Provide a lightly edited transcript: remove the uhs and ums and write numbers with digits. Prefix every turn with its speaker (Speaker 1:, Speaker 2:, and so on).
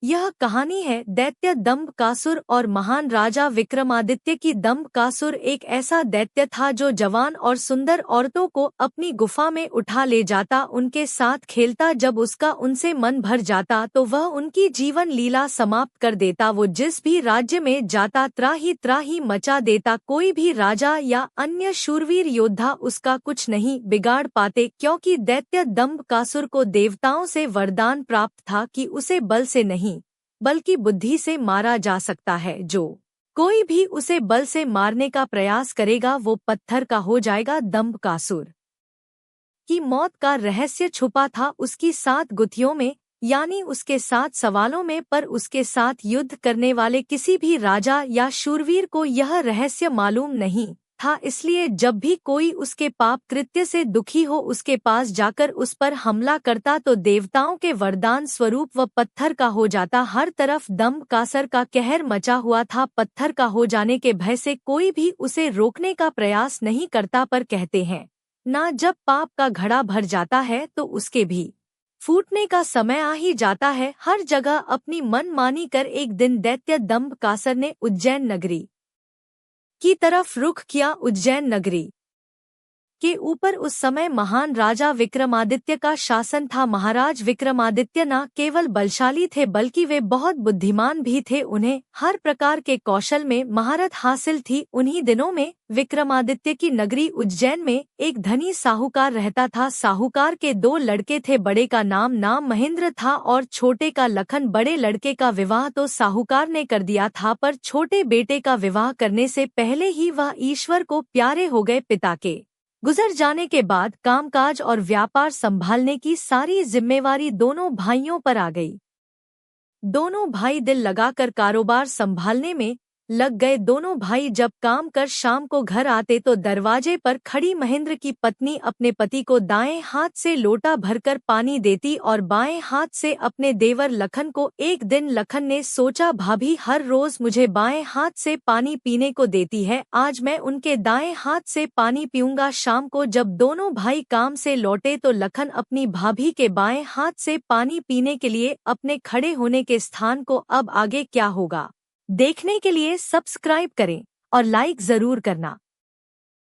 Speaker 1: यह कहानी है दैत्य दंबकासुर और महान राजा विक्रमादित्य की। दंबकासुर एक ऐसा दैत्य था जो जवान और सुंदर औरतों को अपनी गुफा में उठा ले जाता, उनके साथ खेलता। जब उसका उनसे मन भर जाता तो वह उनकी जीवन लीला समाप्त कर देता। वो जिस भी राज्य में जाता त्राही मचा देता। कोई भी राजा या अन्य शूरवीर योद्धा उसका कुछ नहीं बिगाड़ पाते, क्योंकि दैत्य दंबकासुर को देवताओं से वरदान प्राप्त था कि उसे बल से नहीं बल्कि बुद्धि से मारा जा सकता है। जो कोई भी उसे बल से मारने का प्रयास करेगा वो पत्थर का हो जाएगा। दंबकासुर की मौत का रहस्य छुपा था उसकी 7 गुत्थियों में, यानी उसके 7 सवालों में। पर उसके साथ युद्ध करने वाले किसी भी राजा या शूरवीर को यह रहस्य मालूम नहीं था। इसलिए जब भी कोई उसके पाप कृत्य से दुखी हो उसके पास जाकर उस पर हमला करता तो देवताओं के वरदान स्वरूप वह पत्थर का हो जाता। हर तरफ दंबकासुर का कहर मचा हुआ था। पत्थर का हो जाने के भय से कोई भी उसे रोकने का प्रयास नहीं करता। पर कहते हैं ना, जब पाप का घड़ा भर जाता है तो उसके भी फूटने का समय आ ही जाता है। हर जगह अपनी मनमानी कर एक दिन दैत्य दंबकासुर ने उज्जैन नगरी की तरफ रुख किया। उज्जैन नगरी के ऊपर उस समय महान राजा विक्रमादित्य का शासन था। महाराज विक्रमादित्य न केवल बलशाली थे बल्कि वे बहुत बुद्धिमान भी थे। उन्हें हर प्रकार के कौशल में महारत हासिल थी। उन्हीं दिनों में विक्रमादित्य की नगरी उज्जैन में एक धनी साहूकार रहता था। साहूकार के 2 लड़के थे। बड़े का नाम महेंद्र था और छोटे का लखन। बड़े लड़के का विवाह तो साहूकार ने कर दिया था, पर छोटे बेटे का विवाह करने से पहले ही वह ईश्वर को प्यारे हो गए। पिता के गुजर जाने के बाद कामकाज और व्यापार संभालने की सारी जिम्मेवारी दोनों भाइयों पर आ गई। दोनों भाई दिल लगाकर कारोबार संभालने में लग गए। दोनों भाई जब काम कर शाम को घर आते तो दरवाजे पर खड़ी महेंद्र की पत्नी अपने पति को दाएं हाथ से लोटा भरकर पानी देती और बाएं हाथ से अपने देवर लखन को। एक दिन लखन ने सोचा, भाभी हर रोज मुझे बाएं हाथ से पानी पीने को देती है, आज मैं उनके दाएं हाथ से पानी पीऊंगा। शाम को जब दोनों भाई काम से लौटे तो लखन अपनी भाभी के बाएं हाथ से पानी पीने के लिए अपने खड़े होने के स्थान को अब आगे क्या होगा देखने के लिए सब्सक्राइब करें और लाइक जरूर करना।